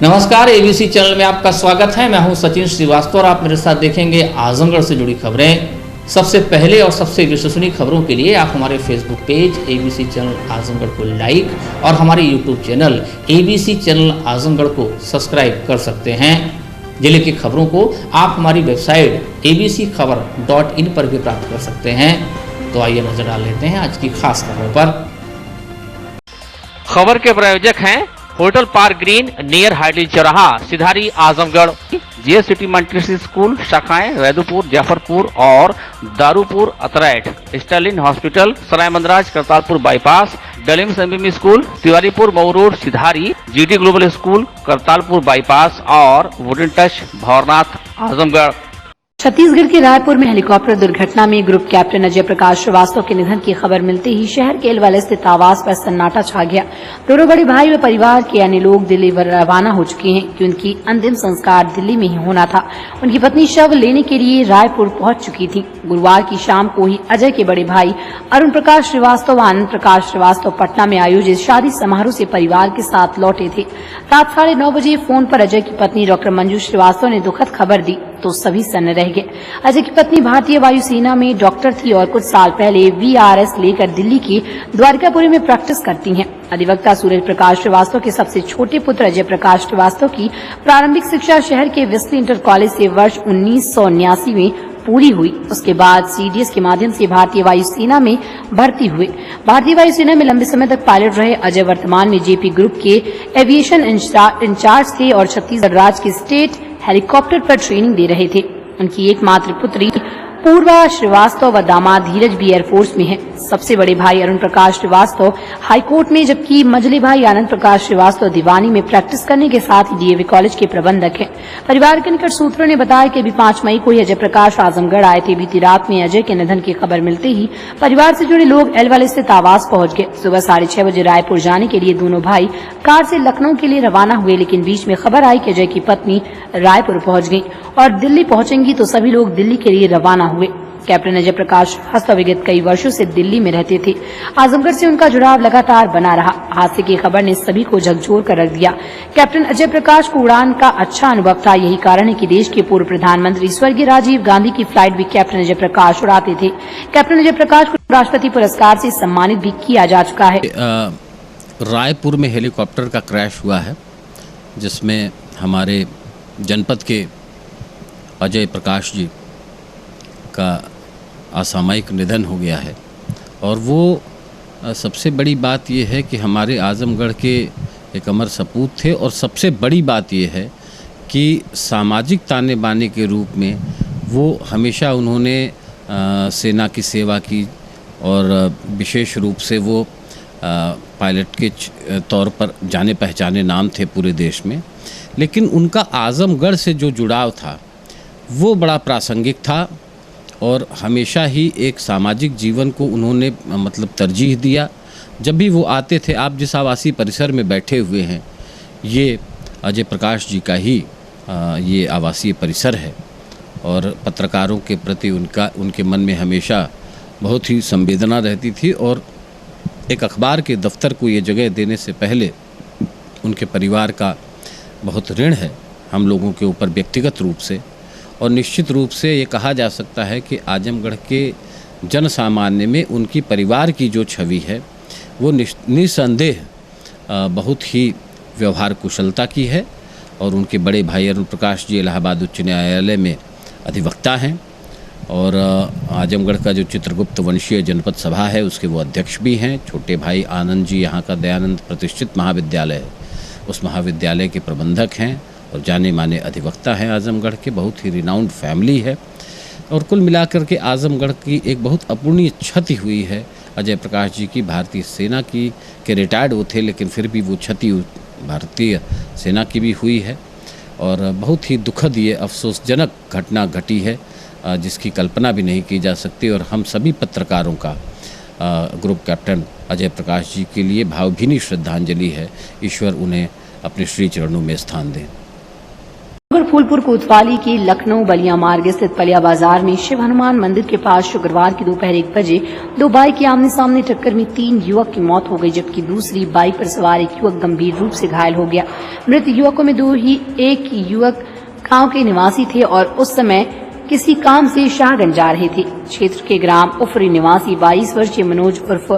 नमस्कार, ABC channel में आपका स्वागत है। मैं हूं सचिन श्रीवास्तव और आप मेरे साथ देखेंगे आजमगढ़ से जुड़ी खबरें। सबसे पहले और सबसे विश्वसनीय खबरों के लिए आप हमारे Facebook page ABC channel Azamgarh को लाइक और हमारे YouTube channel ABC channel Azamgarh को सब्सक्राइब कर सकते हैं। जिले की खबरों को आप हमारी वेबसाइट abcखबर.in पर भी प्राप्त कर सकते हैं। तो आइए नजर डाल लेते हैं आज की खास खबरों पर। खबर के प्रायोजक हैं hotel park Green near hydel चौराहा, Sidhari, Azamgarh. GS City Multi School शाखाएं रैदुपुर, जफरपुर और Darupur, Atraith. Sterling hospital, Sarai Mandraj, Kartarpur bypass. डलिम्स MME school, Tiwaripur, Mau road, Sidhari. GT global school, Kartarpur bypass और वुडन टच, भौरनाथ, आजमगढ़। छत्तीसगढ़ के रायपुर में हेलीकॉप्टर दुर्घटना में ग्रुप कैप्टन अजय प्रकाश श्रीवास्तव के निधन की खबर मिलते ही शहर के एलवाले स्थित आवास पर सन्नाटा छा गया। दोनों बड़े भाई व परिवार के अन्य लोग दिल्ली रवाना हो चुके हैं कि उनकी अंतिम संस्कार दिल्ली में ही होना था। उनकी पत्नी शव लेने के लिए रायपुर पहुंच चुकी थी। गुरुवार की शाम को ही अजय के बड़े भाई अरुण प्रकाश श्रीवास्तव व आनंद प्रकाश श्रीवास्तव पटना में आयोजित शादी समारोह से परिवार के साथ लौटे थे। रात 9:30 बजे फोन पर अजय की पत्नी डॉक्टर मंजू श्रीवास्तव ने दुखद खबर दी तो सभी सन्न रह गए। अजय की पत्नी भारतीय वायुसेना में डॉक्टर थी और कुछ साल पहले वीआरएस लेकर दिल्ली के द्वारिकापुरी में प्रैक्टिस करती हैं। अधिवक्ता सूरज प्रकाश श्रीवास्तव के सबसे छोटे पुत्र अजय प्रकाश श्रीवास्तव की प्रारंभिक शिक्षा शहर के वेस्ली इंटर कॉलेज से वर्ष 1979 में पूरी हुई। उसके बाद सीडीएस के माध्यम से भारतीय वायुसेना में भर्ती हुए। भारतीय वायुसेना में लंबे समय तक पायलट रहे अजय वर्तमान में जेपी ग्रुप के एविएशन इंचार्ज थे और छत्तीसगढ़ राज्य के स्टेट हेलीकॉप्टर पर ट्रेनिंग दे रहे थे। उनकी एकमात्र पुत्री पूर्वा श्रीवास्तव व दामाद धीरज भी एयरफोर्स में है। सबसे बड़े भाई अरुण प्रकाश श्रीवास्तव हाईकोर्ट में, जबकि मझले भाई आनंद प्रकाश श्रीवास्तव दीवानी में प्रैक्टिस करने के साथ ही डीएवी कॉलेज के प्रबंधक हैं। परिवार के निकट सूत्रों ने बताया कि अभी 5 मई को ही अजय प्रकाश आजमगढ़ आए थे। बीती रात में अजय के निधन की खबर मिलते ही परिवार से जुड़े लोग एलवाले स्थित आवास पहुंच गए। सुबह 6:30 बजे रायपुर जाने के लिए दोनों भाई कार से लखनऊ के लिए रवाना हुए, लेकिन बीच में खबर आई कि अजय की पत्नी रायपुर पहुंच गई और दिल्ली पहुंचेंगी तो सभी लोग दिल्ली के लिए रवाना हुए। कैप्टन अजय प्रकाश हस्तविगत कई वर्षों से दिल्ली में रहते थे। आजमगढ़ से उनका जुड़ाव लगातार बना रहा। हादसे की खबर ने सभी को झकझोर कर रख दिया। कैप्टन अजय प्रकाश को उड़ान का अच्छा अनुभव था। यही कारण है कि देश के पूर्व प्रधानमंत्री स्वर्गीय राजीव गांधी की फ्लाइट भी कैप्टन अजय प्रकाश उड़ाते थे। कैप्टन अजय प्रकाश को राष्ट्रपति पुरस्कार से सम्मानित भी किया जा चुका है। रायपुर में हेलीकॉप्टर का क्रैश हुआ है, जिसमें हमारे जनपद के अजय प्रकाश जी का असामयिक निधन हो गया है। और वो सबसे बड़ी बात ये है कि हमारे आजमगढ़ के एक अमर सपूत थे। और सबसे बड़ी बात ये है कि सामाजिक ताने बाने के रूप में वो हमेशा उन्होंने सेना की सेवा की और विशेष रूप से वो पायलट के तौर पर जाने पहचाने नाम थे पूरे देश में। लेकिन उनका आजमगढ़ से जो जुड़ाव था वो बड़ा प्रासंगिक था और हमेशा ही एक सामाजिक जीवन को उन्होंने तरजीह दिया। जब भी वो आते थे, आप जिस आवासीय परिसर में बैठे हुए हैं ये अजय प्रकाश जी का ही ये आवासीय परिसर है और पत्रकारों के प्रति उनके मन में हमेशा बहुत ही संवेदना रहती थी। और एक अखबार के दफ्तर को ये जगह देने से पहले उनके परिवार का बहुत ऋण है हम लोगों के ऊपर व्यक्तिगत रूप से। और निश्चित रूप से ये कहा जा सकता है कि आजमगढ़ के जन सामान्य में उनकी परिवार की जो छवि है वो निसंदेह बहुत ही व्यवहार कुशलता की है। और उनके बड़े भाई अरुण प्रकाश जी इलाहाबाद उच्च न्यायालय में अधिवक्ता हैं और आजमगढ़ का जो चित्रगुप्त वंशीय जनपद सभा है उसके वो अध्यक्ष भी हैं। छोटे भाई आनंद जी यहाँ का दयानंद प्रतिष्ठित महाविद्यालय है, उस महाविद्यालय के प्रबंधक हैं और जाने माने अधिवक्ता हैं। आजमगढ़ के बहुत ही रिनाउंड फैमिली है। और कुल मिलाकर के आजमगढ़ की एक बहुत अपूर्णीय क्षति हुई है अजय प्रकाश जी की। भारतीय सेना की के रिटायर्ड वो थे, लेकिन फिर भी वो क्षति भारतीय सेना की भी हुई है। और बहुत ही दुखद ये अफसोसजनक घटना घटी है जिसकी कल्पना भी नहीं की जा सकती। और हम सभी पत्रकारों का ग्रुप कैप्टन अजय प्रकाश जी के लिए भावभीनी श्रद्धांजलि है। ईश्वर उन्हें अपने श्री चरणों में स्थान दें। फूलपुर कोतवाली के लखनऊ बलिया मार्ग स्थित पलिया बाजार में शिव हनुमान मंदिर के पास शुक्रवार की दोपहर 1 बजे दो बाइक की आमने सामने टक्कर में 3 युवक की मौत हो गई, जबकि दूसरी बाइक पर सवार एक युवक गंभीर रूप से घायल हो गया। मृत युवकों में एक युवक गांव के निवासी थे और उस समय किसी काम से शाहगंज जा रहे थे। क्षेत्र के ग्राम उफरी निवासी 22 वर्षीय मनोज उर्फ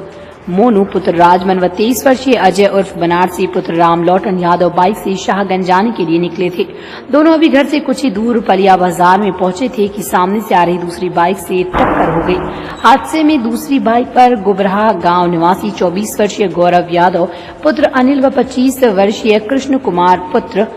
मोनू पुत्र राजमन व 23 वर्षीय अजय उर्फ बनारसी पुत्र राम लौटन यादव बाइक से शाहगंज जाने के लिए निकले थे। दोनों अभी घर से कुछ ही दूर पलिया बाजार में पहुंचे थे कि सामने से आ रही दूसरी बाइक से टक्कर हो गई। हादसे में दूसरी बाइक पर गुबराह गांव निवासी 24 वर्षीय गौरव यादव पुत्र अनिल व 25 वर्षीय कृष्ण कुमार पुत्र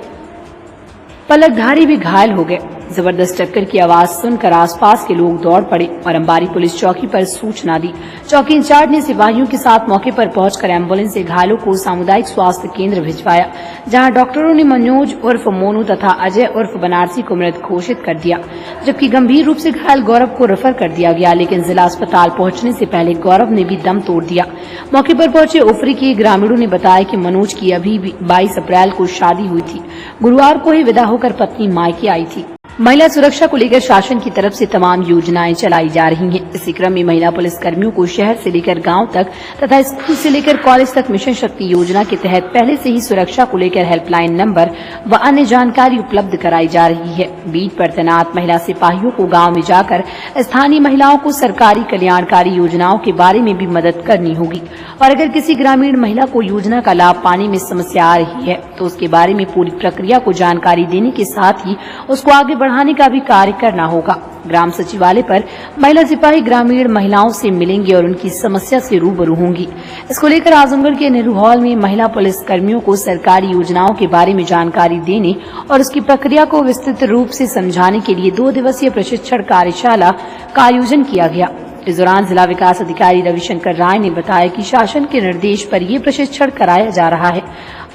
पलकधारी भी घायल हो गए। जबरदस्त टक्कर की आवाज सुनकर आसपास के लोग दौड़ पड़े और अंबारी पुलिस चौकी पर सूचना दी। चौकी इंचार्ज ने सिपाहियों के साथ मौके पर पहुंचकर एम्बुलेंस से घायलों को सामुदायिक स्वास्थ्य केंद्र भिजवाया, जहां डॉक्टरों ने मनोज उर्फ मोनू तथा अजय उर्फ बनारसी को मृत घोषित कर दिया, जबकि गंभीर रूप से घायल गौरव को रेफर कर दिया गया, लेकिन जिला अस्पताल पहुंचने से पहले गौरव ने भी दम तोड़ दिया। मौके पर पहुंचे उफरी के ग्रामीणों ने बताया कि मनोज की अभी 22 अप्रैल को शादी हुई थी। गुरुवार को ही विदा होकर पत्नी मायके आई थी। महिला सुरक्षा को लेकर शासन की तरफ से तमाम योजनाएं चलाई जा रही हैं। इसी क्रम में महिला पुलिस कर्मियों को शहर से लेकर गांव तक तथा स्कूल से लेकर कॉलेज तक मिशन शक्ति योजना के तहत पहले से ही सुरक्षा को लेकर हेल्पलाइन नंबर व अन्य जानकारी उपलब्ध कराई जा रही है। बीट पर तैनात महिला सिपाहियों को गाँव में जाकर स्थानीय महिलाओं को सरकारी कल्याणकारी योजनाओं के बारे में भी मदद करनी होगी और अगर किसी ग्रामीण महिला को योजना का लाभ पाने में समस्या आ रही है तो उसके बारे में पूरी प्रक्रिया को जानकारी देने के साथ ही उसको आगे बढ़ाने का भी कार्य करना होगा। ग्राम सचिवालय पर महिला सिपाही ग्रामीण महिलाओं से मिलेंगे और उनकी समस्या से रूबरू होंगी। इसको लेकर आजमगढ़ के नेहरू हॉल में महिला पुलिस कर्मियों को सरकारी योजनाओं के बारे में जानकारी देने और उसकी प्रक्रिया को विस्तृत रूप से समझाने के लिए 2 दिवसीय प्रशिक्षण कार्यशाला का आयोजन किया गया। इस दौरान जिला विकास अधिकारी रविशंकर राय ने बताया कि शासन के निर्देश पर ये प्रशिक्षण कराया जा रहा है।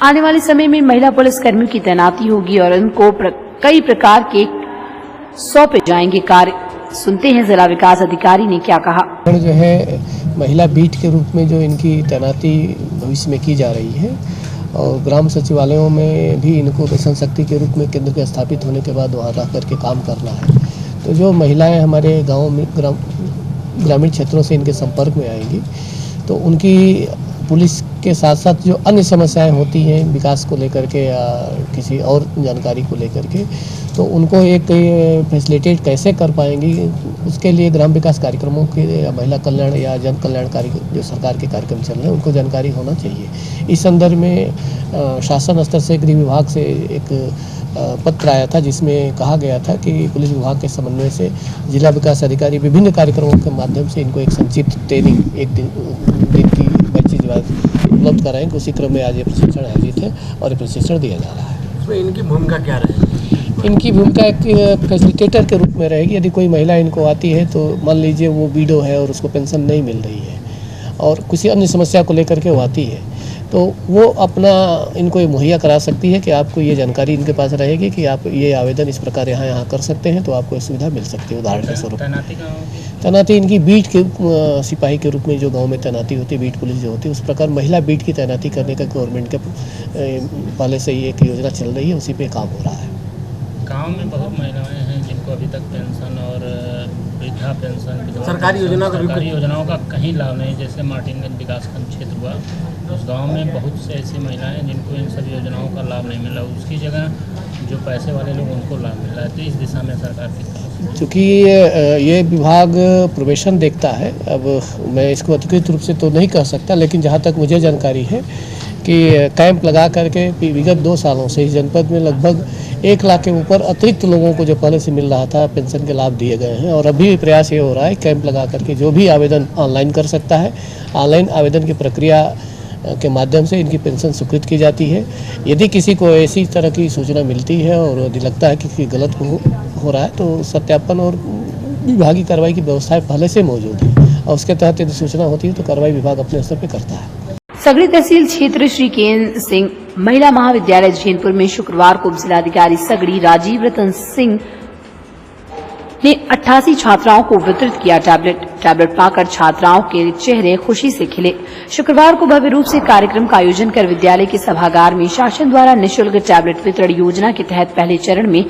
आने वाले समय में महिला पुलिस कर्मियों की तैनाती होगी और उनको कई प्रकार के सौंपे जाएंगे कार्य। सुनते हैं जिला विकास अधिकारी ने क्या कहा। जो है महिला बीट के रूप में जो इनकी तैनाती भविष्य में की जा रही है और ग्राम सचिवालयों में भी इनको मिशन शक्ति के रूप में केंद्र के स्थापित होने के बाद वहाँ रह करके काम करना है। तो जो महिलाएं हमारे गाँव में ग्रामीण क्षेत्रों से इनके संपर्क में आएंगी तो उनकी पुलिस के साथ साथ जो अन्य समस्याएं होती हैं विकास को लेकर के या किसी और जानकारी को लेकर के, तो उनको एक फैसिलिटेट कैसे कर पाएंगी, उसके लिए ग्राम विकास कार्यक्रमों के या महिला कल्याण या जन कल्याणकारी जो सरकार के कार्यक्रम चल रहे हैं उनको जानकारी होना चाहिए। इस संदर्भ में शासन स्तर से गृह विभाग से एक पत्र आया था जिसमें कहा गया था कि पुलिस विभाग के समन्वय से जिला विकास अधिकारी विभिन्न कार्यक्रमों के माध्यम से इनको एक संक्षिप्त ट्रेनिंग एक दिन की बैचेज उपलब्ध कराएंगे। उसी क्रम में आज ये प्रशिक्षण आयोजित है और ये प्रशिक्षण दिया जा रहा है। इसमें इनकी भूमिका क्या रहेगी? इनकी भूमिका एक फैसिलिटेटर के रूप में रहेगी। यदि कोई महिला इनको आती है तो मान लीजिए वो विडो है और उसको पेंशन नहीं मिल रही है और किसी अन्य समस्या को लेकर के वो आती है तो वो अपना इनको ये मुहैया करा सकती है कि आपको ये जानकारी इनके पास रहेगी कि आप ये आवेदन इस प्रकार यहाँ कर सकते हैं तो आपको सुविधा मिल सकती है। उदाहरण के स्वरूप तैनाती इनकी बीट के सिपाही के रूप में जो गांव में तैनाती होती है, बीट पुलिस जो होती है, उस प्रकार महिला बीट की तैनाती करने का गवर्नमेंट के पहले से ही एक योजना चल रही है, उसी पे काम हो रहा है। गांव में बहुत महिलाएं हैं जिनको अभी तक पेंशन और वृद्धा पेंशन सरकारी योजनाओं का कहीं लाभ नहीं। जैसे मार्टिनगंज विकासखंड क्षेत्र हुआ, उस गांव में बहुत से ऐसी महिलाएं हैं जिनको इन सब योजनाओं का लाभ नहीं मिला, उसकी जगह जो पैसे वाले लोग उनको लाभ मिल रहा है। तो इस दिशा में सरकार की तरफ चूँकि ये विभाग प्रोबेशन देखता है, अब मैं इसको अधिकृत रूप से तो नहीं कह सकता, लेकिन जहाँ तक मुझे जानकारी है कि कैंप लगा करके विगत 2 सालों से इस जनपद में लगभग 1 लाख के ऊपर अतिरिक्त लोगों को जो पहले से मिल रहा था पेंशन के लाभ दिए गए हैं। और अभी प्रयास ये हो रहा है कैंप लगा करके जो भी आवेदन ऑनलाइन कर सकता है, ऑनलाइन आवेदन की प्रक्रिया के माध्यम से इनकी पेंशन स्वीकृत की जाती है। यदि किसी को ऐसी तरह की सूचना मिलती है और यदि लगता है कि गलत हो रहा है तो सत्यापन और विभागीय कार्रवाई की व्यवस्था पहले से मौजूद है और उसके तहत यदि सूचना होती है तो कार्रवाई विभाग अपने स्तर पर करता है। सगड़ी तहसील क्षेत्र श्री केन सिंह महिला महाविद्यालय जैनपुर में शुक्रवार को जिलाधिकारी सगड़ी राजीव रतन सिंह ने 88 छात्राओं को वितरित किया टैबलेट पाकर छात्राओं के चेहरे खुशी से खिले। शुक्रवार को भव्य रूप से कार्यक्रम का आयोजन कर विद्यालय के सभागार में शासन द्वारा निःशुल्क टैबलेट वितरण योजना के तहत पहले चरण में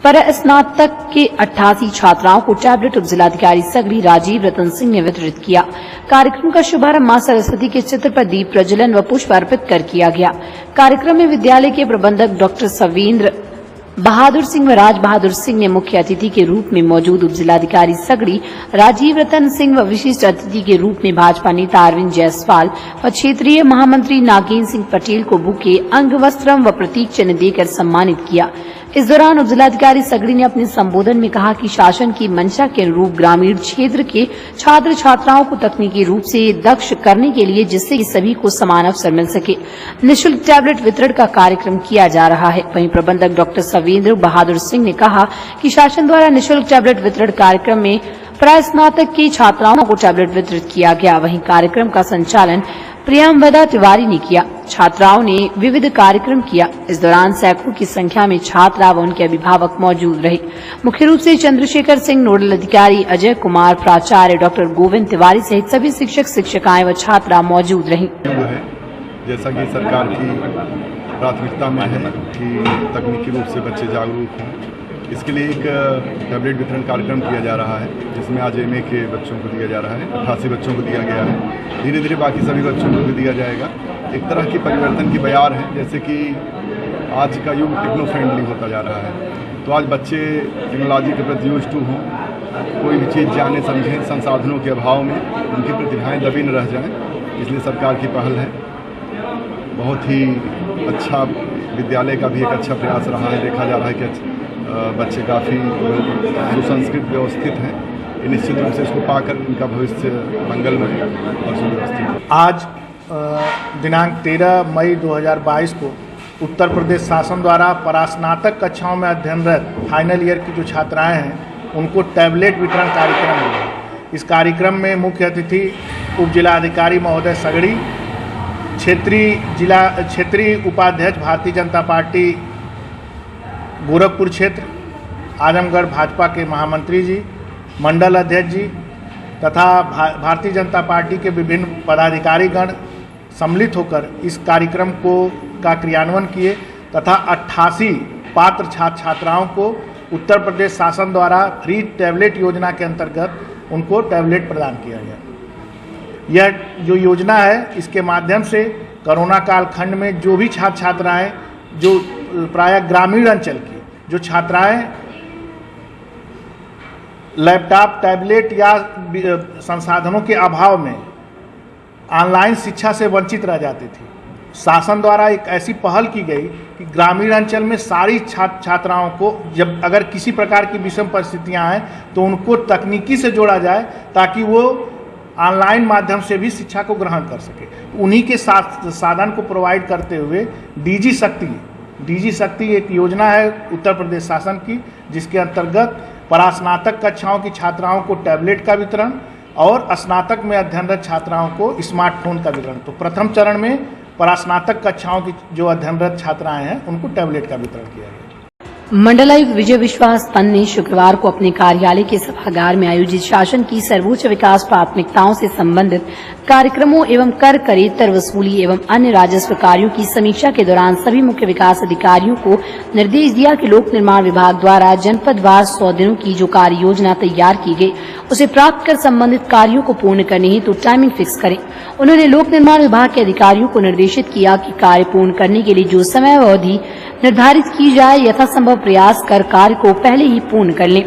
स्नातक के 88 छात्राओं को टैबलेट उप जिलाधिकारी सगड़ी राजीव रतन सिंह ने वितरित किया। कार्यक्रम का शुभारंभ मां सरस्वती के चित्र पर दीप प्रज्वलन व पुष्प अर्पित कर किया गया। कार्यक्रम में विद्यालय के प्रबंधक डॉक्टर सवेंद्र बहादुर सिंह व राज बहादुर सिंह ने मुख्य अतिथि के रूप में मौजूद उप जिलाधिकारी सगड़ी राजीव रतन सिंह व विशिष्ट अतिथि के रूप में भाजपा नेता अरविंद जायसवाल व क्षेत्रीय महामंत्री नागेंद्र सिंह पटेल को बुके, अंग वस्त्रम व प्रतीक चिन्ह देकर सम्मानित किया। इस दौरान उप जिलाधिकारी सगड़ी ने अपने संबोधन में कहा कि शासन की मंशा के अनुरूप ग्रामीण क्षेत्र के छात्र छात्राओं को तकनीकी रूप से दक्ष करने के लिए जिससे कि सभी को समान अवसर मिल सके, निःशुल्क टैबलेट वितरण का कार्यक्रम किया जा रहा है। वहीं प्रबंधक डॉक्टर सवेंद्र बहादुर सिंह ने कहा कि शासन द्वारा निःशुल्क टैबलेट वितरण कार्यक्रम में स्नातक की छात्राओं को टैबलेट वितरित किया गया। वहीं कार्यक्रम का संचालन प्रियंवदा तिवारी ने किया। छात्राओं ने विविध कार्यक्रम किया। इस दौरान सैकड़ों की संख्या में छात्रा व उनके अभिभावक मौजूद रहे। मुख्य रूप से चंद्रशेखर सिंह, नोडल अधिकारी अजय कुमार, प्राचार्य डॉक्टर गोविंद तिवारी सहित सभी शिक्षक शिक्षिकाएं व छात्रा मौजूद रही। जैसा कि सरकार की प्राथमिकता में है कि तकनीकी रूप से बच्चे जागरूक हों, इसके लिए एक टैबलेट वितरण कार्यक्रम किया जा रहा है, जिसमें आज MA के बच्चों को दिया जा रहा है, 88 बच्चों को दिया गया है। धीरे धीरे बाकी सभी बच्चों को भी दिया जाएगा। एक तरह की परिवर्तन की बयार है, जैसे कि आज का युग टेक्नो फ्रेंडली होता जा रहा है, तो आज बच्चे टेक्नोलॉजी के प्रति यूज्ड टू हों, कोई भी चीज़ जाने समझें, संसाधनों के अभाव में उनकी प्रतिभाएँ दबी न रह जाएँ, इसलिए सरकार की पहल है। बहुत ही अच्छा विद्यालय का भी एक अच्छा प्रयास रहा है। देखा जा रहा है कि बच्चे काफ़ी सुसंस्कृत व्यवस्थित हैं। निश्चित रूप से इसको पाकर इनका भविष्य मंगलमय और सुव्यवस्थित। आज दिनांक 13 मई 2022 को उत्तर प्रदेश शासन द्वारा परास्नातक कक्षाओं में अध्ययनरत फाइनल ईयर की जो छात्राएं हैं उनको टैबलेट वितरण कार्यक्रम हुआ। इस कार्यक्रम में मुख्य अतिथि उप जिलाधिकारी महोदय सगड़ी, क्षेत्रीय उपाध्यक्ष भारतीय जनता पार्टी गोरखपुर क्षेत्र, आजमगढ़ भाजपा के महामंत्री जी, मंडल अध्यक्ष जी तथा भारतीय जनता पार्टी के विभिन्न पदाधिकारीगण सम्मिलित होकर इस कार्यक्रम का क्रियान्वयन किए तथा 88 पात्र छात्र छात्राओं को उत्तर प्रदेश शासन द्वारा फ्री टैबलेट योजना के अंतर्गत उनको टैबलेट प्रदान किया गया। यह जो योजना है, इसके माध्यम से कोरोना काल खंड में जो भी छात्र छात्राएँ जो प्रायः ग्रामीण अंचल की जो छात्राएं लैपटॉप, टैबलेट या संसाधनों के अभाव में ऑनलाइन शिक्षा से वंचित रह जाती थी, शासन द्वारा एक ऐसी पहल की गई कि ग्रामीण अंचल में सारी छात्राओं को जब अगर किसी प्रकार की विषम परिस्थितियां आए तो उनको तकनीकी से जोड़ा जाए ताकि वो ऑनलाइन माध्यम से भी शिक्षा को ग्रहण कर सके। उन्हीं के साधन को प्रोवाइड करते हुए डीजी शक्ति एक योजना है उत्तर प्रदेश शासन की, जिसके अंतर्गत परास्नातक कक्षाओं की छात्राओं को टैबलेट का वितरण और स्नातक में अध्ययनरत छात्राओं को स्मार्टफोन का वितरण। तो प्रथम चरण में परास्नातक कक्षाओं की जो अध्ययनरत छात्राएं हैं उनको टैबलेट का वितरण किया गया। मंडलायुक्त विजय विश्वास पंत ने शुक्रवार को अपने कार्यालय के सभागार में आयोजित शासन की सर्वोच्च विकास प्राथमिकताओं से संबंधित कार्यक्रमों एवं कर करेत्तर वसूली एवं अन्य राजस्व कार्यों की समीक्षा के दौरान सभी मुख्य विकास अधिकारियों को निर्देश दिया कि लोक निर्माण विभाग द्वारा जनपदवार 100 दिनों की जो कार्य योजना तैयार की गई उसे प्राप्त कर संबंधित कार्यों को पूर्ण करने हेतु टाइमिंग फिक्स करें। उन्होंने लोक निर्माण विभाग के अधिकारियों को निर्देशित किया कि कार्य पूर्ण करने के लिए जो समय अवधि निर्धारित की जाए यथासंभव प्रयास कर कार्य को पहले ही पूर्ण कर लें।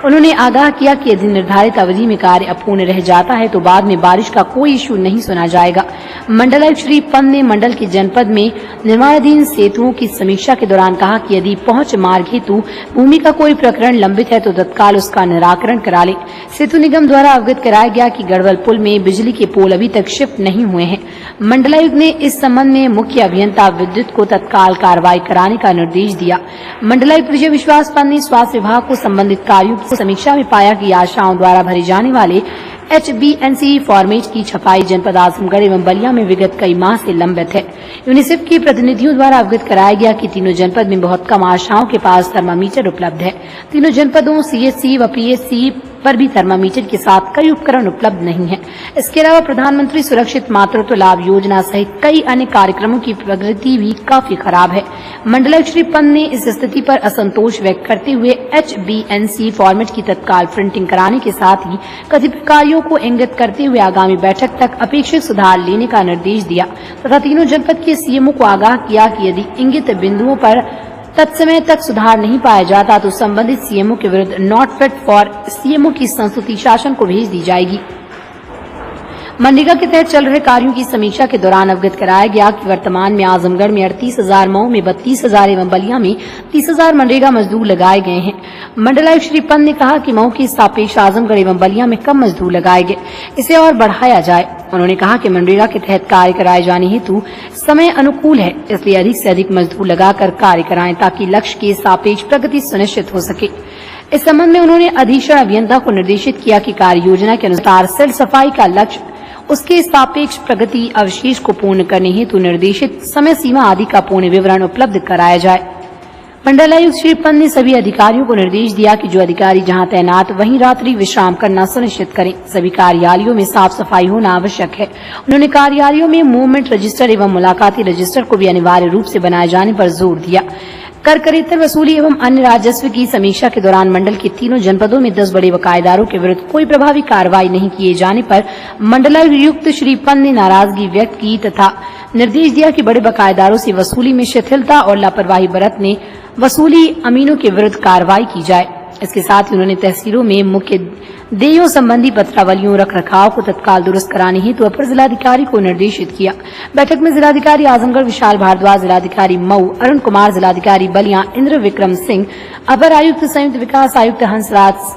उन्होंने आगाह किया कि यदि निर्धारित अवधि में कार्य अपूर्ण रह जाता है तो बाद में बारिश का कोई इश्यू नहीं सुना जाएगा। मंडलायुक्त श्री पंत ने मंडल के जनपद में निर्माणाधीन सेतुओं की समीक्षा के दौरान कहा कि यदि पहुंच मार्ग हेतु भूमि का कोई प्रकरण लंबित है तो तत्काल उसका निराकरण करा ले। सेतु निगम द्वारा अवगत कराया गया कि गढ़वल पुल में बिजली के पोल अभी तक शिफ्ट नहीं हुए हैं। मंडलायुक्त ने इस संबंध में मुख्य अभियंता विद्युत को तत्काल कार्रवाई कराने का निर्देश दिया। मंडलायुक्त विजय विश्वास पंत ने स्वास्थ्य विभाग को संबंधित कार्यों की समीक्षा में पाया कि आशाओं द्वारा भरे जाने वाले HBNC फॉर्मेट की छपाई जनपद आजमगढ़ एवं बलिया में विगत कई माह से लंबित है। यूनिसेफ के प्रतिनिधियों द्वारा अवगत कराया गया कि तीनों जनपद में बहुत कम आशाओं के पास थर्मामीटर उपलब्ध है। तीनों जनपदों CHC व PHC पर भी थर्मामीटर के साथ कई उपकरण उपलब्ध नहीं है। इसके अलावा प्रधानमंत्री सुरक्षित मातृत्व लाभ योजना सहित कई अन्य कार्यक्रमों की प्रगति भी काफी खराब है। मंडलायुक्त श्री पंत ने इस स्थिति पर असंतोष व्यक्त करते हुए HBNC फॉर्मेट की तत्काल प्रिंटिंग कराने के साथ ही कतिपय कार्यों को इंगित करते हुए आगामी बैठक तक अपेक्षित सुधार लेने का निर्देश दिया तथा तीनों जनपद के CMO को आगाह किया कि यदि इंगित बिंदुओं पर तत्समय तक सुधार नहीं पाया जाता तो संबंधित CMO के विरुद्ध नॉट फिट फॉर CMO की संस्तुति शासन को भेज दी जाएगी। मनरेगा के तहत चल रहे कार्यों की समीक्षा के दौरान अवगत कराया गया कि वर्तमान में आजमगढ़ में 38,000, मऊ में 32,000 एवं बलिया में 30,000 मनरेगा मजदूर लगाए गए हैं। मंडलायुक्त श्री पंत ने कहा कि मऊ के सापेक्ष आजमगढ़ एवं बलिया में कम मजदूर लगाए गए, इसे और बढ़ाया जाए। उन्होंने कहा कि मनरेगा के तहत कार्य कराए जाने हेतु समय अनुकूल है, इसलिए अधिक से अधिक मजदूर लगाकर कार्य कराएं ताकि लक्ष्य के सापेक्ष प्रगति सुनिश्चित हो सके। इस संबंध में उन्होंने अधीक्षण अभियंता को निर्देशित किया कि कार्य योजना के अनुसार सिल सफाई का लक्ष्य, उसके सापेक्ष प्रगति, अवशेष को पूर्ण करने हेतु निर्देशित समय सीमा आदि का पूर्ण विवरण उपलब्ध कराया जाए। मंडलायुक्त श्री पंत ने सभी अधिकारियों को निर्देश दिया कि जो अधिकारी जहां तैनात वहीं रात्रि विश्राम करना सुनिश्चित करें। सभी कार्यालयों में साफ सफाई होना आवश्यक है। उन्होंने कार्यालयों में मूवमेंट रजिस्टर एवं मुलाकाती रजिस्टर को भी अनिवार्य रूप से बनाए जाने पर जोर दिया। कर करेत्तर वसूली एवं अन्य राजस्व की समीक्षा के दौरान मंडल के तीनों जनपदों में 10 बड़े बकायेदारों के विरुद्ध कोई प्रभावी कार्रवाई नहीं किए जाने पर मंडलायुक्त श्री पंत ने नाराजगी व्यक्त की तथा निर्देश दिया कि बड़े बकायेदारों से वसूली में शिथिलता और लापरवाही बरतने वसूली अमीनों के विरुद्ध कार्रवाई की जाए। इसके साथ ही उन्होंने तहसीलों में मुख्य देयों संबंधी पत्रावलियों रख रखाव को तत्काल दुरुस्त कराने हेतु अपर जिलाधिकारी को निर्देशित किया। बैठक में जिलाधिकारी आजमगढ़ विशाल भारद्वाज, जिलाधिकारी मऊ अरुण कुमार, जिलाधिकारी बलिया इंद्र विक्रम सिंह, अपर आयुक्त संयुक्त विकास आयुक्त हंसराज,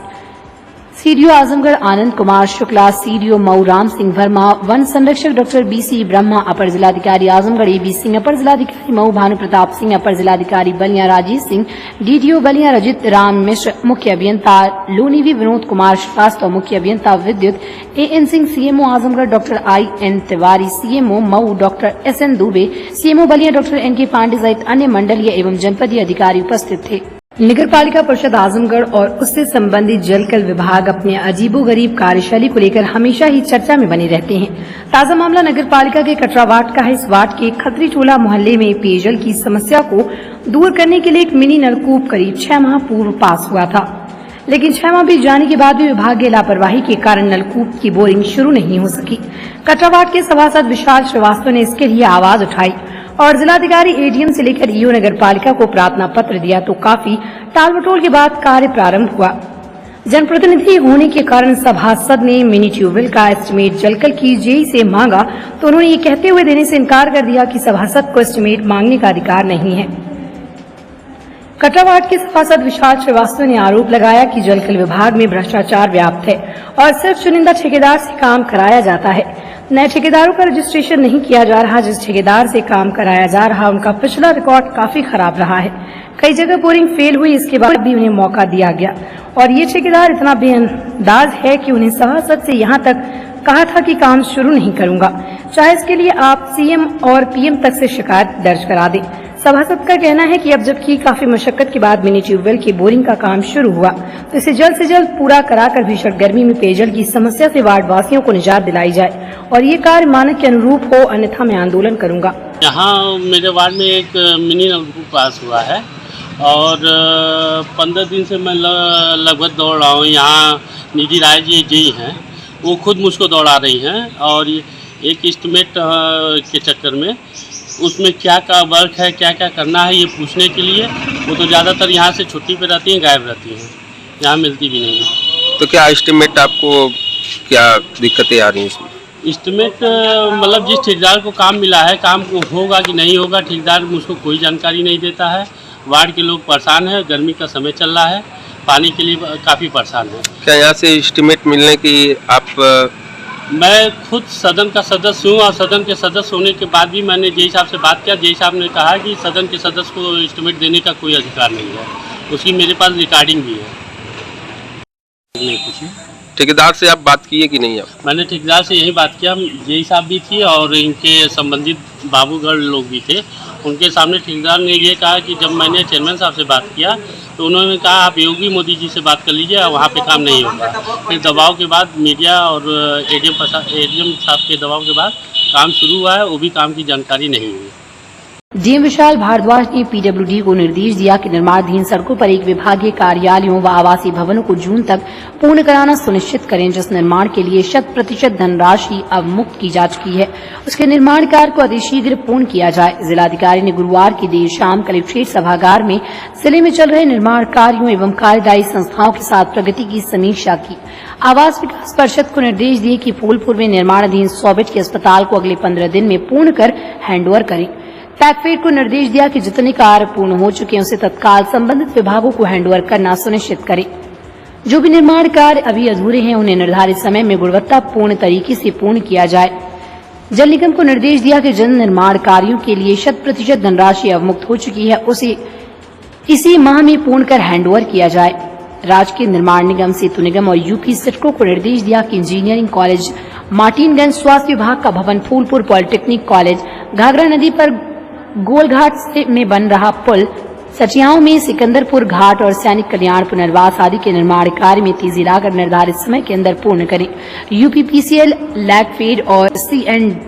सीडीओ आजमगढ़ आनंद कुमार शुक्ला, सीडीओ मऊ राम सिंह वर्मा, वन संरक्षक डॉक्टर BC ब्रह्मा, अपर जिलाधिकारी आजमगढ़ AB सिंह, अपर जिलाधिकारी मऊ भानु प्रताप सिंह, अपर जिलाधिकारी बलिया राजेश सिंह, DDO बलिया रजित राम मिश्र, मुख्य अभियंता लोनीवी विनोद कुमार श्रीवास्तव, मुख्य अभियंता विद्युत AN Singh, CMO Azamgarh doctor IN Tiwari, CMO Mau doctor SN Dubey, CMO Ballia doctor NK Pandey सहित अन्य मंडलीय एवं जनपदीय अधिकारी उपस्थित थे। नगर पालिका परिषद आजमगढ़ और उससे संबंधित जलकल विभाग अपने अजीबोगरीब कार्यशैली को लेकर हमेशा ही चर्चा में बने रहते हैं। ताजा मामला नगर पालिका के कटरा वार्ड का है। इस वार्ड के खत्री टोला मोहल्ले में पेयजल की समस्या को दूर करने के लिए एक मिनी नलकूप करीब 6 माह पूर्व पास हुआ था, लेकिन 6 माह बीत जाने के बाद भी विभाग की लापरवाही के कारण नलकूप की बोरिंग शुरू नहीं हो सकी। कटरा वार्ड के सभासद विशाल श्रीवास्तव ने इसके लिए आवाज उठाई और जिलाधिकारी ADM से लेकर EO नगर पालिका को प्रार्थना पत्र दिया तो काफी टालमटोल के बाद कार्य प्रारंभ हुआ। जनप्रतिनिधि होने के कारण सभासद ने मिनी ट्यूबवेल का एस्टीमेट जलकल की JE से मांगा तो उन्होंने ये कहते हुए देने से इनकार कर दिया कि सभासद को एस्टीमेट मांगने का अधिकार नहीं है। कटरा वार्ड के सभासद विशाल श्रीवास्तव ने आरोप लगाया कि जलकल विभाग में भ्रष्टाचार व्याप्त है और सिर्फ चुनिंदा ठेकेदार से काम कराया जाता है। नए ठेकेदारों का रजिस्ट्रेशन नहीं किया जा रहा। जिस ठेकेदार से काम कराया जा रहा उनका पिछला रिकॉर्ड काफी खराब रहा है। कई जगह बोरिंग फेल हुई, इसके बाद भी उन्हें मौका दिया गया और ये ठेकेदार इतना बेअंदाज है कि उन्हें सभासद से यहाँ तक कहा था कि काम शुरू नहीं करूंगा, चाहे इसके लिए आप CM और PM तक से शिकायत दर्ज करा दें। सभासद का कहना है कि अब जबकि काफी मशक्कत के बाद मिनी ट्यूबवेल की बोरिंग का काम शुरू हुआ तो इसे जल्द से जल्द पूरा कराकर भीषण गर्मी में पेयजल की समस्या से वार्ड वासियों को निजात दिलाई जाए और ये कार्य मानक के अनुरूप हो, अन्यथा मैं आंदोलन करूंगा। यहाँ मेरे वार्ड में एक मिनी नलकूप पास हुआ है और 15 दिन से मैं लगभग दौड़ रहा हूँ। यहाँ निधि राय जी JE हैं, वो खुद मुझको दौड़ा रही हैं और एक एस्टीमेट के चक्कर में उसमें क्या क्या वर्क है, क्या क्या करना है, ये पूछने के लिए वो तो ज़्यादातर यहाँ से छुट्टी पे रहती हैं, गायब रहती हैं, यहाँ मिलती भी नहीं है। तो क्या एस्टीमेट आपको क्या दिक्कतें आ रही हैं इसमें? एस्टीमेट मतलब जिस ठेकेदार को काम मिला है, काम को होगा कि नहीं होगा, ठेकेदार मुझको कोई जानकारी नहीं देता है। वार्ड के लोग परेशान हैं, गर्मी का समय चल रहा है, पानी के लिए काफ़ी परेशान है। क्या यहाँ से एस्टीमेट मिलने की आप? मैं खुद सदन का सदस्य हूँ और सदन के सदस्य होने के बाद भी मैंने JE साहब से बात किया। JE साहब ने कहा कि सदन के सदस्य को एस्टीमेट देने का कोई अधिकार नहीं है, उसकी मेरे पास रिकॉर्डिंग भी है। नहीं पूछी। ठेकेदार से आप बात किए कि नहीं? आप मैंने ठेकेदार से यही बात किया, जेई साहब भी थी और इनके संबंधित बाबूगढ़ लोग भी थे। उनके सामने ठेकेदार ने ये कहा कि जब मैंने चेयरमैन साहब से बात किया तो उन्होंने कहा आप योगी मोदी जी से बात कर लीजिए, वहाँ पे काम नहीं होगा। फिर दबाव के बाद मीडिया और एडीएम साहब के दबाव के बाद काम शुरू हुआ है, वो भी काम की जानकारी नहीं हुई। डीएम विशाल भारद्वाज ने पीडब्ल्यूडी को निर्देश दिया कि निर्माणाधीन सड़कों पर एक विभागीय कार्यालयों व आवासीय भवनों को जून तक पूर्ण कराना सुनिश्चित करें, जिस निर्माण के लिए 100% धनराशि अवमुक्त की जा चुकी है उसके निर्माण कार्य को अतिशीघ्र पूर्ण किया जाए। जिलाधिकारी ने गुरुवार की देर शाम कलेक्ट्रेट सभागार में जिले में चल रहे निर्माण कार्यों एवं कार्यदायी संस्थाओं के साथ प्रगति की समीक्षा की। आवास विकास परिषद को निर्देश दिए कि फूलपुर में निर्माणाधीन 100 बेड के अस्पताल को अगले 15 दिन में पूर्ण कर हैंडओवर करें। पैकफेड को निर्देश दिया कि जितने कार्य पूर्ण हो चुके हैं उसे तत्काल संबंधित विभागों को हैंडओवर करना सुनिश्चित करें। जो भी निर्माण कार्य अभी अधूरे हैं उन्हें निर्धारित समय में गुणवत्तापूर्ण तरीके से पूर्ण किया जाए। जल निगम को निर्देश दिया कि जिन निर्माण कार्यों के लिए 100% धनराशि अवमुक्त हो चुकी है उसे इसी माह में पूर्ण कर हैंडओवर किया जाए। राजकीय निर्माण निगम, सेतु निगम और यूपी सिडको को निर्देश दिया कि इंजीनियरिंग कॉलेज मार्टिनगंज, स्वास्थ्य विभाग का भवन, फूलपुर पॉलिटेक्निक कॉलेज, घाघरा नदी पर गोलघाट में बन रहा पुल, सचियाओं में सिकंदरपुर घाट और सैनिक कल्याण पुनर्वास आदि के निर्माण कार्य में तेजी लाकर निर्धारित समय के अंदर पूर्ण करें। यूपीपीसीएल, लैगफेड और सीएनडीएस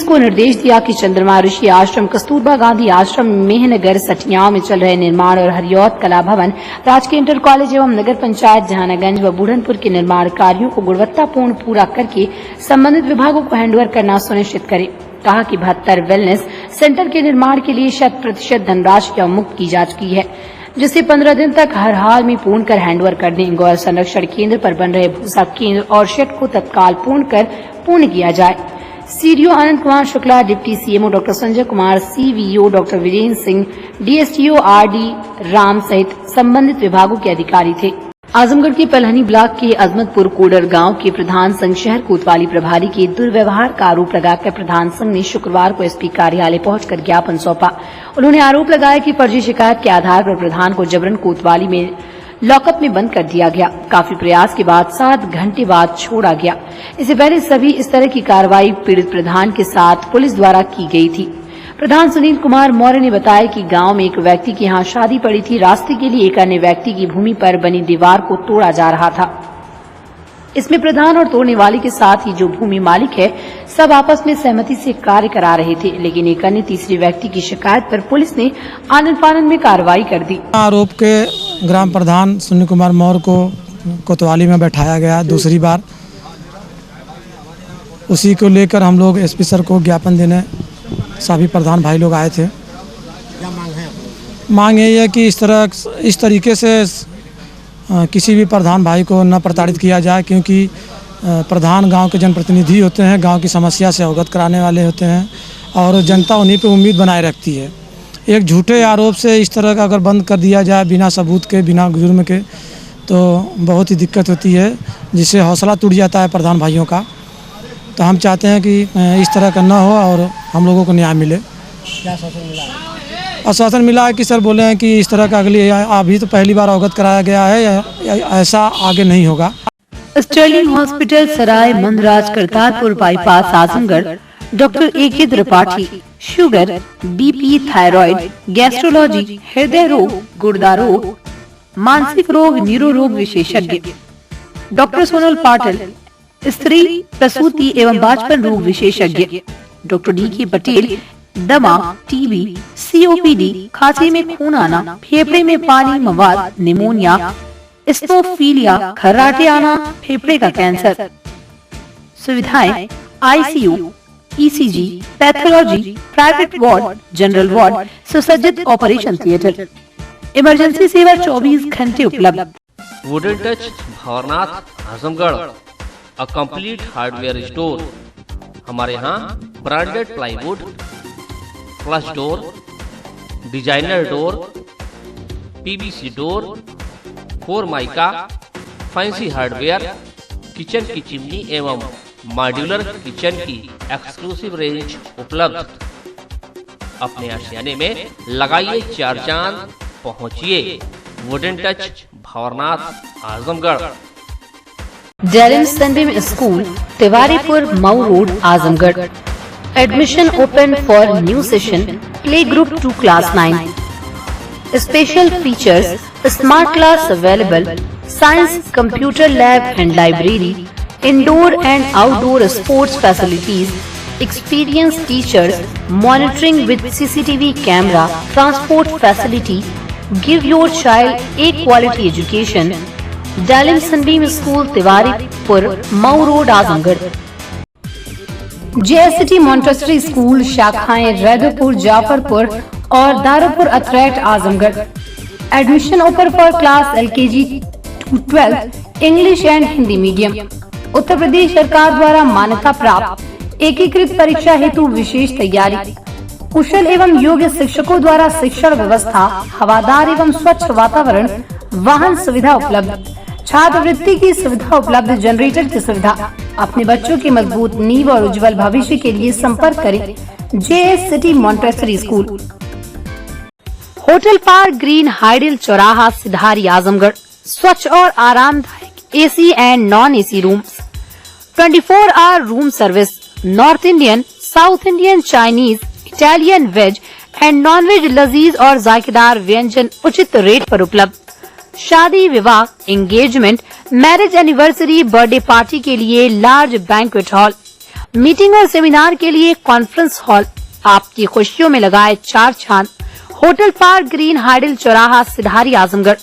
को निर्देश दिया कि चंद्रमा ऋषि आश्रम, कस्तूरबा गांधी आश्रम, मेहनगर, सचियाओं में चल रहे निर्माण और हरियौत कला भवन, राजकीय इंटर कॉलेज एवं नगर पंचायत जहानागंज व बूढ़नपुर के निर्माण कार्यों को गुणवत्तापूर्ण पूरा करके संबंधित विभागों को हैंडओवर करना सुनिश्चित करें। कहा कि 72 वेलनेस सेंटर के निर्माण के लिए 100% धनराशि अवमुक्त की जा चुकी है, जिसे 15 दिन तक हर हाल में पूर्ण कर हैंडओवर कर दें। गौ संरक्षण केंद्र पर बन रहे भूसा केंद्र और शेड को तत्काल पूर्ण किया जाए। CDO Anand Kumar Shukla, deputy CMO doctor Sanjay Kumar, CVO doctor Virendra Singh, DSTO RD Ram सहित संबंधित विभागों के अधिकारी थे। आजमगढ़ के पलहनी ब्लॉक के अजमतपुर कोडर गांव के प्रधान संघ शहर कोतवाली प्रभारी के दुर्व्यवहार का आरोप लगाकर प्रधान संघ ने शुक्रवार को एसपी कार्यालय पहुंचकर ज्ञापन सौंपा। उन्होंने आरोप लगाया कि फर्जी शिकायत के आधार पर प्रधान को जबरन कोतवाली में लॉकअप में बंद कर दिया गया। काफी प्रयास के बाद 7 घंटे बाद छोड़ा गया। इससे पहले सभी इस तरह की कार्रवाई पीड़ित प्रधान के साथ पुलिस द्वारा की गई थी। प्रधान सुनील कुमार मौर्य ने बताया कि गांव में एक व्यक्ति की यहाँ शादी पड़ी थी। रास्ते के लिए एक अन्य व्यक्ति की भूमि पर बनी दीवार को तोड़ा जा रहा था। इसमें प्रधान और तोड़ने वाले के साथ ही जो भूमि मालिक है सब आपस में सहमति से कार्य करा रहे थे, लेकिन एक अन्य तीसरे व्यक्ति की शिकायत पर पुलिस ने आनन फानन में कार्रवाई कर दी। आरोप के ग्राम प्रधान सुनील कुमार मौर्य को कोतवाली में बैठाया गया दूसरी बार। उसी को लेकर हम लोग एसपी सर को ज्ञापन देने सभी प्रधान भाई लोग आए थे। क्या मांग है? मांग यही है कि इस तरीके से किसी भी प्रधान भाई को न प्रताड़ित किया जाए, क्योंकि प्रधान गांव के जनप्रतिनिधि होते हैं, गांव की समस्या से अवगत कराने वाले होते हैं और जनता उन्हीं पे उम्मीद बनाए रखती है। एक झूठे आरोप से इस तरह का अगर बंद कर दिया जाए बिना सबूत के, बिना जुर्म के, तो बहुत ही दिक्कत होती है, जिससे हौसला टूट जाता है प्रधान भाइयों का। तो हम चाहते हैं कि इस तरह का न हो और हम लोगों को न्याय मिले। क्या आश्वासन मिला? आश्वासन मिला है कि सर बोले हैं कि इस तरह का अगली अभी तो पहली बार अवगत कराया गया है, ऐसा आगे नहीं होगा। Sterling hospital, Sarai Mandraj, Kartarpur bypass, Azamgarh, doctor AK Tripathi, sugar, BP, thyroid, gastrology, हृदय रोग, गुर्दा रोग, मानसिक रोग, न्यूरो रोग विशेषज्ञ, डॉक्टर सोनल पाटिल, स्त्री प्रसूति एवं बाजपन रोग विशेषज्ञ, डॉक्टर DK पटेल, दमा, टीबी, COPD, खांसी में खून आना, फेफड़े में पानी मवाद, निमोनिया, स्नोफीलिया, खर्राटे आना, फेफड़े का कैंसर। सुविधाएं ICU, ECG, pathology, private ward, general ward, सुसज्जित ऑपरेशन थिएटर, इमरजेंसी सेवा 24 घंटे उपलब्ध। Wooden touch Bhawarnath Azamgarh, a complete hardware store. हमारे यहाँ branded plywood, flush door, designer door, PVC door, 4 mica, fancy hardware, kitchen की चिमनी एवं मॉड्यूलर किचन की exclusive range उपलब्ध। अपने आशियाने में लगाइए 4 चांद, पहुंचिए वुडन टच भंवरनाथ आजमगढ़। डेरिन Sunbeam school Tiwaripur Mau road Azamgarh. Admission open for new session play group to class 9। Special features smart class available, science computer lab and library, indoor and outdoor sports facilities, experienced teachers, monitoring with CCTV camera, transport facility. Give your child a quality education. Dalim Sunbeam School, Tiwaripur, Mau Road, Azamgarh. JSCT Montessori School, शाखाएं रैदुपुर, जाफरपुर और Darupur Atraith, Azamgarh. Admission open for class LKG to 12 English and Hindi medium. Uttar Pradesh सरकार द्वारा मान्यता प्राप्त एकीकृत परीक्षा हेतु विशेष तैयारी। कुशल एवं योग्य शिक्षकों द्वारा शिक्षण व्यवस्था, हवादार एवं स्वच्छ वातावरण, वाहन सुविधा उपलब्ध, छात्रवृत्ति की सुविधा उपलब्ध, जनरेटर की सुविधा। अपने बच्चों की मजबूत नींव और उज्जवल भविष्य के लिए संपर्क करें JSCT Montessori school. Hotel park green, hydel चौराहा, सिधारी, आजमगढ़। स्वच्छ और आरामदायक AC and non AC rooms, 24 hour room service, north Indian, south Indian, Chinese, Italian, veg and non veg लजीज और जायकेदार व्यंजन उचित रेट पर उपलब्ध। शादी, विवाह, engagement, marriage anniversary, birthday party के लिए लार्ज बैंक्वेट हॉल, मीटिंग और सेमिनार के लिए कॉन्फ्रेंस हॉल। आपकी खुशियों में लगाए 4 चांद। होटल पार्क ग्रीन, हाइडल चौराहा, सिधारी, आजमगढ़।